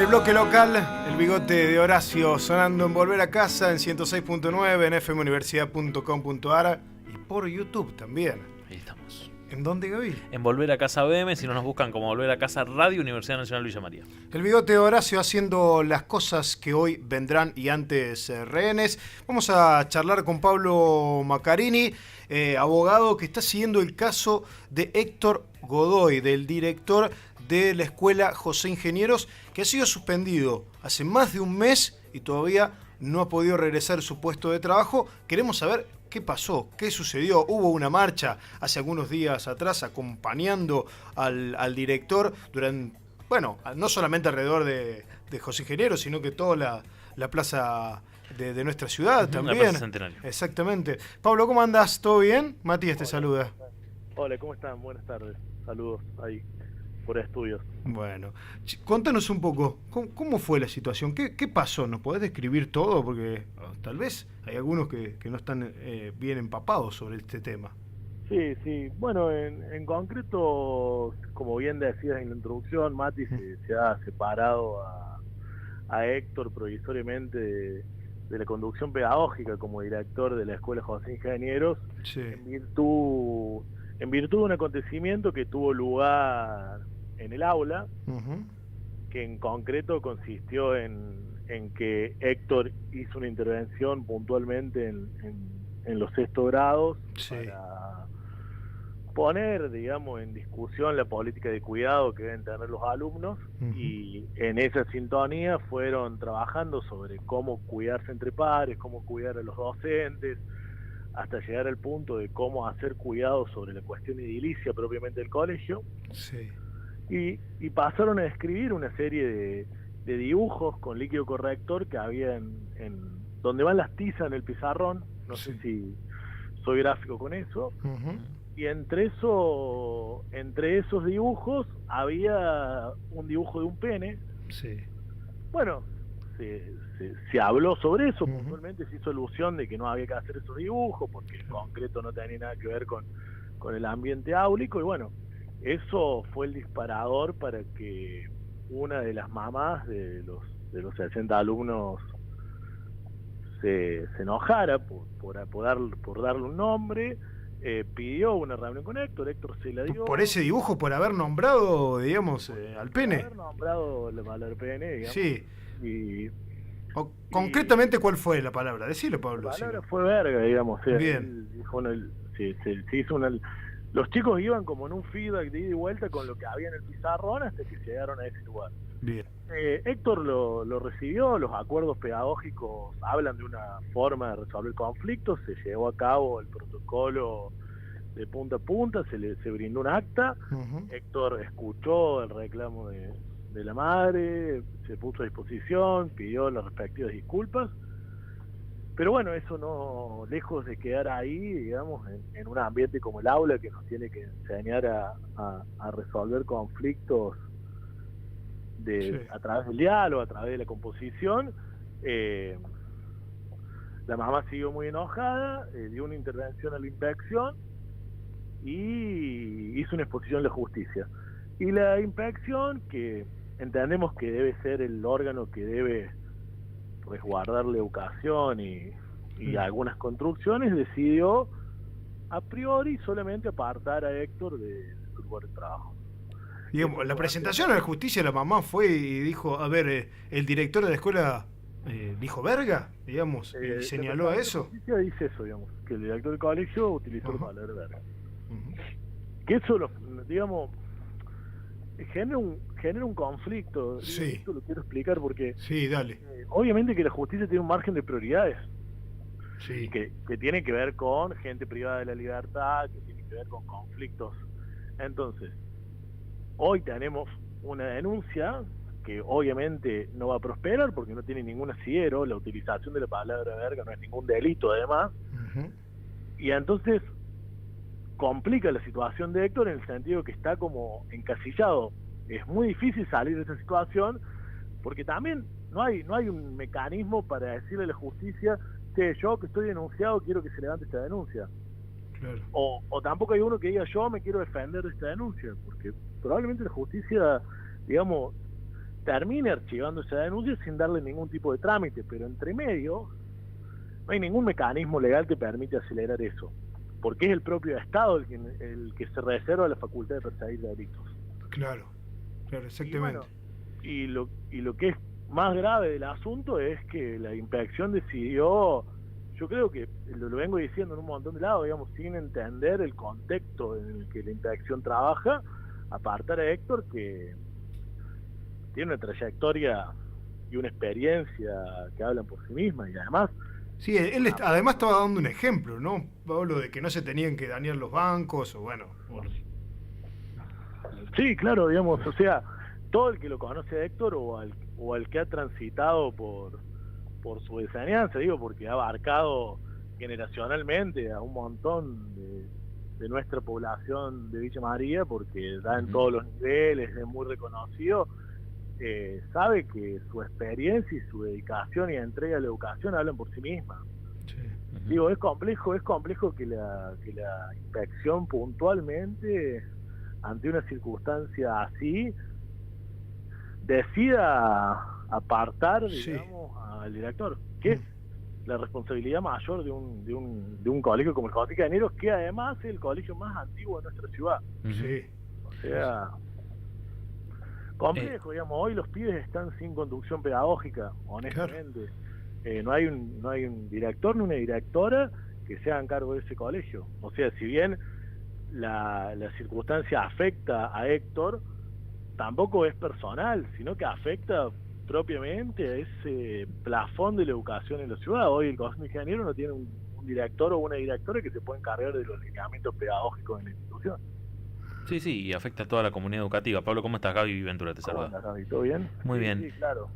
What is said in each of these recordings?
el bloque local, el bigote de Horacio sonando en Volver a Casa en 106.9, en fmuniversidad.com.ar y por YouTube también. Ahí estamos. ¿En dónde, Gaby? En Volver a Casa BM, si no nos buscan como Volver a Casa Radio, Universidad Nacional Villa María. El bigote de Horacio haciendo las cosas que hoy vendrán y antes rehenes. Vamos a charlar con Pablo Maccarini, abogado que está siguiendo el caso de Héctor Godoy, del director de la escuela José Ingenieros, que ha sido suspendido hace más de un mes y todavía no ha podido regresar a su puesto de trabajo. Queremos saber qué pasó, qué sucedió. Hubo una marcha hace algunos días atrás acompañando al director durante, bueno, no solamente alrededor de José Ingenieros, sino que toda la plaza de nuestra ciudad también. La Plaza Centenario. Exactamente. Pablo, ¿cómo andás? ¿Todo bien? Matías te saluda. Hola, ¿cómo están? Buenas tardes. Saludos ahí por estudios. Bueno, contanos un poco, ¿cómo fue la situación? ¿Qué pasó? ¿Nos podés describir todo? Porque tal vez hay algunos que no están bien empapados sobre este tema. Sí. Bueno, en concreto, como bien decías en la introducción, Mati se ha separado a Héctor provisoriamente de la conducción pedagógica como director de la Escuela José Ingenieros, Sí. en virtud de un acontecimiento que tuvo lugar en el aula, que en concreto consistió en que Héctor hizo una intervención puntualmente en los sexto grados, Sí. para poner, digamos, en discusión la política de cuidado que deben tener los alumnos, y en esa sintonía fueron trabajando sobre cómo cuidarse entre pares, cómo cuidar a los docentes, hasta llegar al punto de cómo hacer cuidado sobre la cuestión edilicia propiamente del colegio. Sí. Y pasaron a escribir una serie de dibujos con líquido corrector que había en donde van las tizas en el pizarrón. No sé si soy gráfico con eso. Y entre esos dibujos había un dibujo de un pene. Sí. Bueno, se habló sobre eso, puntualmente se hizo alusión de que no había que hacer esos dibujos porque en concreto no tenía nada que ver con el ambiente áulico, y bueno, eso fue el disparador para que una de las mamás de los 60 alumnos se enojara por darle un nombre. Pidió una reunión con Héctor se la dio. ¿Por ese dibujo? ¿Por haber nombrado, digamos, al pene? Por haber nombrado la palabra pene, digamos. Sí. Concretamente, ¿cuál fue la palabra? Decilo, Pablo. La palabra fue verga, digamos. Bien. Se hizo los chicos iban como en un feedback de ida y vuelta con lo que había en el pizarrón hasta que llegaron a ese lugar. Bien. Héctor lo recibió. Los acuerdos pedagógicos hablan de una forma de resolver conflictos. Se llevó a cabo el protocolo de punta a punta, se brindó un acta. Héctor escuchó el reclamo de la madre, se puso a disposición, pidió las respectivas disculpas. Pero bueno, eso no, lejos de quedar ahí, digamos, en un ambiente como el aula que nos tiene que enseñar a resolver conflictos a través del diálogo, a través de la composición. La mamá siguió muy enojada, dio una intervención a la inspección y hizo una exposición de la justicia. Y la inspección, que entendemos que debe ser el órgano que debe resguardar la educación y algunas construcciones, decidió a priori solamente apartar a Héctor de su lugar de trabajo. Digamos, la presentación a la justicia, la mamá fue y dijo, a ver, el director de la escuela dijo verga, digamos, y señaló a eso. La justicia dice eso, digamos, que el director del colegio utilizó la palabra verga. Que eso, digamos, genera un conflicto. Sí. Esto lo quiero explicar porque sí, dale. Obviamente que la justicia tiene un margen de prioridades, sí, que tiene que ver con gente privada de la libertad, que tiene que ver con conflictos. Entonces, hoy tenemos una denuncia que obviamente no va a prosperar porque no tiene ningún asidero. La utilización de la palabra verga no es ningún delito, además. Y entonces complica la situación de Héctor en el sentido que está como encasillado. Es muy difícil salir de esa situación porque también no hay un mecanismo para decirle a la justicia que yo que estoy denunciado quiero que se levante esta denuncia. Claro. O tampoco hay uno que diga yo me quiero defender de esta denuncia, porque probablemente la justicia, digamos, termine archivando esa denuncia sin darle ningún tipo de trámite, pero entre medio no hay ningún mecanismo legal que permite acelerar eso, porque es el propio Estado el que se reserva la facultad de perseguir delitos. Claro, exactamente. Y lo que es más grave del asunto es que la inspección decidió, yo creo que lo vengo diciendo en un montón de lados, digamos, sin entender el contexto en el que la inspección trabaja, apartar a Héctor, que tiene una trayectoria y una experiencia que hablan por sí misma, y además... Sí, él además estaba dando un ejemplo, ¿no, Pablo, de que no se tenían que dañar los bancos, o bueno... Sí, claro, digamos, o sea, todo el que lo conoce a Héctor o al que ha transitado por su enseñanza, digo, porque ha abarcado generacionalmente a un montón de nuestra población de Villa María, porque da en todos los niveles, es muy reconocido, sabe que su experiencia y su dedicación y entrega a la educación hablan por sí mismas. Sí. Digo, es complejo que la inspección puntualmente, ante una circunstancia así, decida apartar, digamos, al director, que es la responsabilidad mayor de un colegio como el José Cañeros, que además es el colegio más antiguo de nuestra ciudad. Sí. O sea, complejo, digamos, hoy los pibes están sin conducción pedagógica, honestamente. Claro. No hay un director ni una directora que se hagan cargo de ese colegio. O sea, si bien la circunstancia afecta a Héctor, tampoco es personal, sino que afecta propiamente a ese plafón de la educación en la ciudad. Hoy el Colegio Ingeniero no tiene un director o una directora que se pueda encargar de los lineamientos pedagógicos en la institución. Sí, y afecta a toda la comunidad educativa. Pablo, ¿cómo estás? Gaby Ventura te saluda. ¿Cómo andas, Gaby? ¿Todo bien? Muy bien. Sí, claro.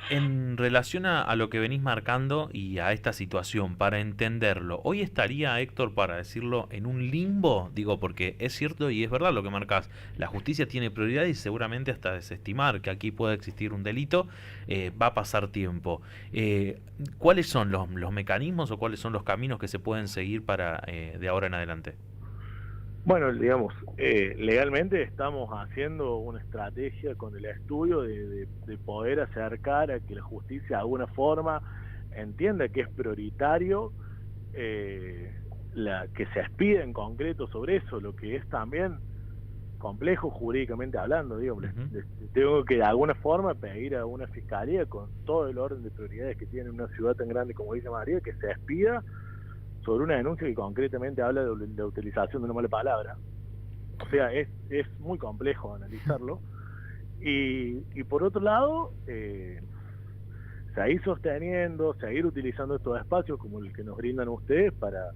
En relación a lo que venís marcando y a esta situación, para entenderlo, ¿hoy estaría Héctor, para decirlo, en un limbo? Digo, porque es cierto y es verdad lo que marcas. La justicia tiene prioridad y seguramente hasta desestimar que aquí pueda existir un delito, va a pasar tiempo. ¿Cuáles son los mecanismos o cuáles son los caminos que se pueden seguir para de ahora en adelante? Bueno, digamos, legalmente estamos haciendo una estrategia con el estudio de poder acercar a que la justicia de alguna forma entienda que es prioritario que se expida en concreto sobre eso, lo que es también complejo jurídicamente hablando, digo, tengo que de alguna forma pedir a una fiscalía con todo el orden de prioridades que tiene una ciudad tan grande como Villa María, que se expida sobre una denuncia que concretamente habla de la utilización de una mala palabra. O sea, es muy complejo analizarlo. Y por otro lado, seguir sosteniendo, seguir utilizando estos espacios como el que nos brindan ustedes para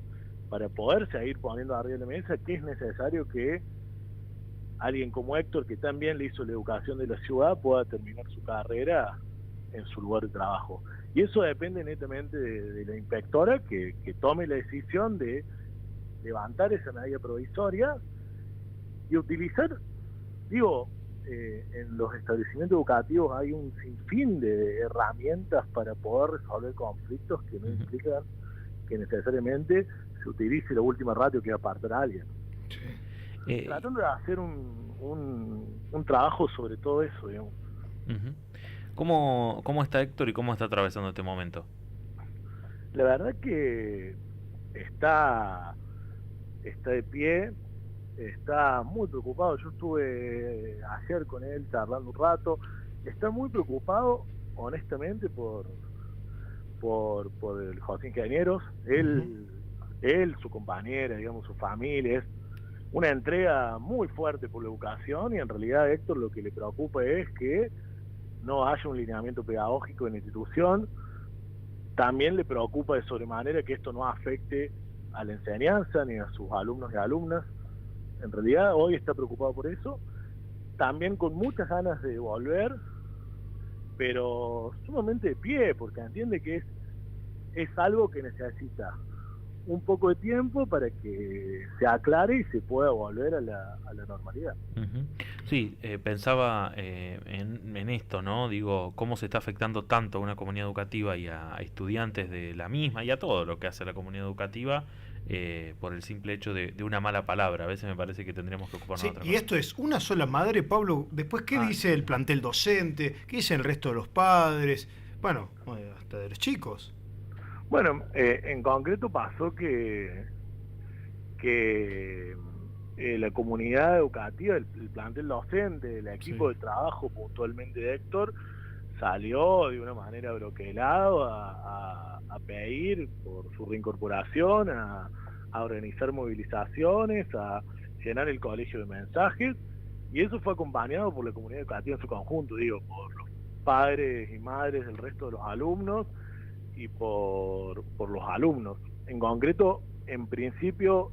poder seguir poniendo arriba de la mesa que es necesario que alguien como Héctor, que también le hizo la educación de la ciudad, pueda terminar su carrera en su lugar de trabajo. Y eso depende netamente de la inspectora que tome la decisión de levantar esa medida provisoria y utilizar, digo, en los establecimientos educativos hay un sinfín de herramientas para poder resolver conflictos que no implican que necesariamente se utilice la última ratio que va a apartar a alguien. Tratando de hacer un trabajo sobre todo eso, digamos. ¿Cómo está Héctor y cómo está atravesando este momento? La verdad que está de pie, está muy preocupado. Yo estuve ayer con él charlando un rato. Está muy preocupado, honestamente, por el José Ingenieros. Él, su compañera, digamos, su familia, es una entrega muy fuerte por la educación, y en realidad a Héctor lo que le preocupa es que no haya un lineamiento pedagógico en la institución. También le preocupa de sobremanera que esto no afecte a la enseñanza ni a sus alumnos y alumnas. En realidad hoy está preocupado por eso, también con muchas ganas de volver, pero sumamente de pie, porque entiende que es algo que necesita un poco de tiempo para que se aclare y se pueda volver a la normalidad. Sí, pensaba en esto, ¿no? Digo, cómo se está afectando tanto a una comunidad educativa y a estudiantes de la misma y a todo lo que hace la comunidad educativa por el simple hecho de una mala palabra. A veces me parece que tendríamos que ocuparnos Sí, de otra y cosa. esto es una sola madre, Pablo. Después, ¿qué Ah, dice el plantel docente? ¿Qué dice el resto de los padres? Bueno, hasta de los chicos. bueno, en concreto pasó que la comunidad educativa, el plantel docente, el equipo Sí. de trabajo puntualmente de Héctor, salió de una manera broquelado a pedir por su reincorporación, a organizar movilizaciones, a llenar el colegio de mensajes, y eso fue acompañado por la comunidad educativa en su conjunto, digo, por los padres y madres del resto de los alumnos y por los alumnos. En concreto, en principio,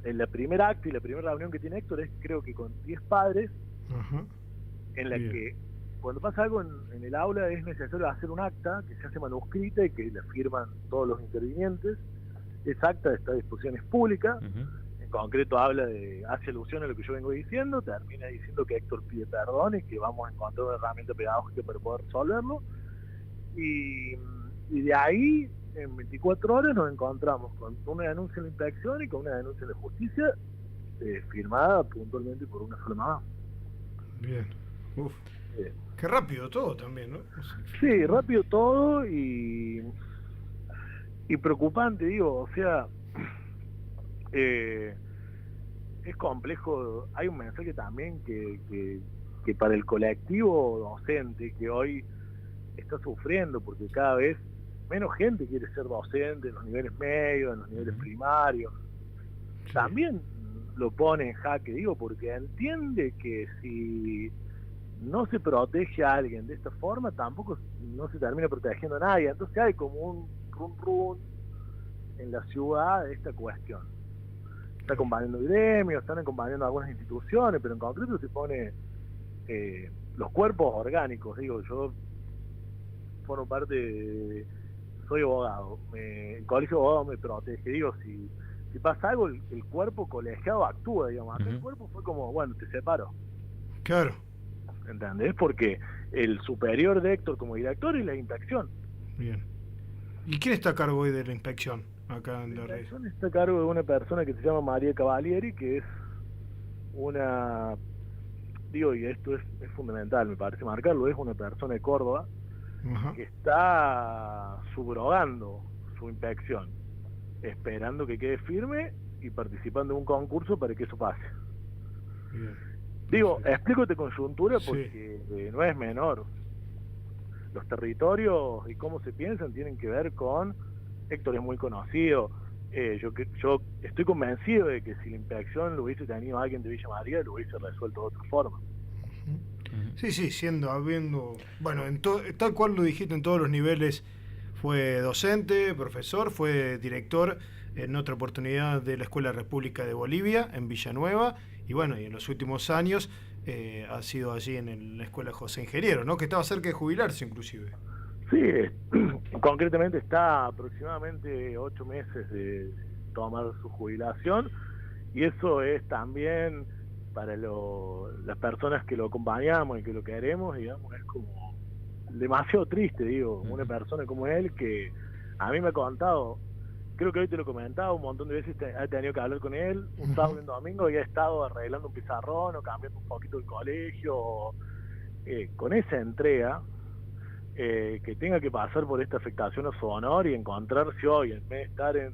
la primera acta y la primera reunión que tiene Héctor es creo que con 10 padres, Ajá. en la Bien. que cuando pasa algo en el aula es necesario hacer un acta que se hace manuscrita y que la firman todos los intervinientes. Esa acta está a disposición, es pública. Ujú. En concreto hace alusión a lo que yo vengo diciendo, termina diciendo que Héctor pide perdón y que vamos a encontrar una herramienta pedagógica para poder resolverlo. Y de ahí, en 24 horas, nos encontramos con una denuncia en la inspección y con una denuncia en la justicia, firmada puntualmente por una sola mamá. Bien. Uf. Eh, Qué rápido todo también, ¿no? Sí, rápido todo y preocupante, digo, o sea, es complejo. Hay un mensaje también que para el colectivo docente que hoy está sufriendo, porque cada vez menos gente quiere ser docente en los niveles medios, en los niveles primarios, Sí. también lo pone en jaque, digo, porque entiende que si no se protege a alguien de esta forma, tampoco no se termina protegiendo a nadie. Entonces hay como un run en la ciudad de esta cuestión. Está acompañando gremios, están acompañando algunas instituciones, pero en concreto se pone los cuerpos orgánicos. Digo, yo formo parte soy abogado, el colegio de abogados me protege. Digo, si pasa algo, el cuerpo colegiado actúa, digamos. Acá el cuerpo fue como, bueno, te separo. Claro. ¿Entendés? Porque el superior de Héctor como director es la inspección. Bien. ¿Y quién está a cargo hoy de la inspección acá en La la red? inspección está a cargo de una persona que se llama María Cavalieri, que es una, digo, y esto es fundamental, me parece marcarlo, es una persona de Córdoba Ajá. que está subrogando su inspección, esperando que quede firme y participando en un concurso para que eso pase. Bien. Digo, Perfecto. explico esta coyuntura Sí. porque no es menor. Los territorios y cómo se piensan tienen que ver con... Héctor es muy conocido. Yo estoy convencido de que si la inspección lo hubiese tenido alguien de Villa María, lo hubiese resuelto de otra forma. Sí, sí, habiendo, bueno, tal cual lo dijiste, en todos los niveles fue docente, profesor, fue director en otra oportunidad de la Escuela República de Bolivia, en Villanueva, y bueno, y en los últimos años ha sido allí en la Escuela José Ingeniero, ¿no? Que estaba cerca de jubilarse inclusive. Sí, concretamente está aproximadamente 8 meses de tomar su jubilación, y eso es también para las personas que lo acompañamos y que lo queremos, digamos, es como demasiado triste, digo, una persona como él que a mí me ha contado, creo que hoy te lo comentaba, un montón de veces he tenido que hablar con él, un sábado y un domingo, y he estado arreglando un pizarrón o cambiando un poquito el colegio, con esa entrega, que tenga que pasar por esta afectación a su honor y encontrarse hoy, en vez de estar en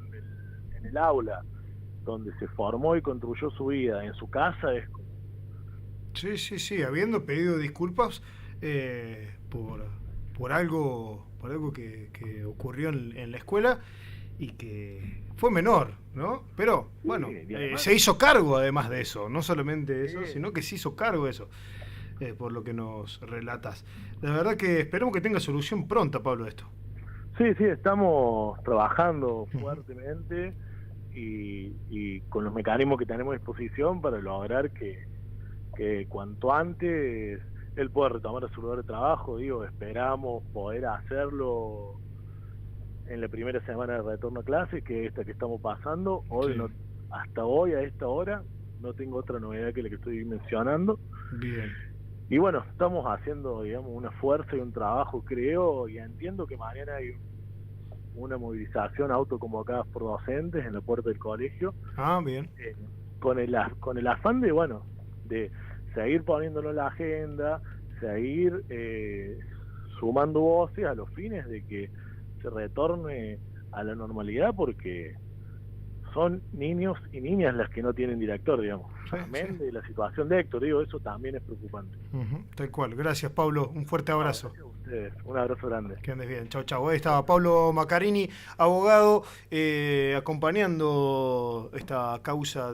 el aula donde se formó y construyó su vida, en su casa, es como... Sí, sí, sí, habiendo pedido disculpas por algo que ocurrió en la escuela y que fue menor, ¿no? Pero, Sí, bueno, y además- se hizo cargo además de eso, no solamente eso, Sí. sino que se hizo cargo de eso, por lo que nos relatas. La verdad que esperemos que tenga solución pronta, Pablo, esto. Sí, sí, estamos trabajando fuertemente y con los mecanismos que tenemos a disposición para lograr que cuanto antes él pueda retomar su lugar de trabajo. Digo, esperamos poder hacerlo en la primera semana de retorno a clase, que es esta que estamos pasando. Hoy Sí. no, hasta hoy, a esta hora, no tengo otra novedad que la que estoy mencionando. Bien. Y bueno, estamos haciendo, digamos, una fuerza y un trabajo, creo, y entiendo que mañana hay una movilización autoconvocada por docentes en la puerta del colegio, Bien. con el afán de, bueno, de seguir poniéndolo en la agenda, seguir sumando voces a los fines de que se retorne a la normalidad, porque son niños y niñas las que no tienen director, digamos. Amén de la situación de Héctor, digo, eso también es preocupante. Tal cual. Gracias, Pablo. Un fuerte abrazo. Gracias a ustedes. Un abrazo grande. Que andes bien. Chau, chau. Ahí estaba Pablo Maccarini, abogado, acompañando esta causa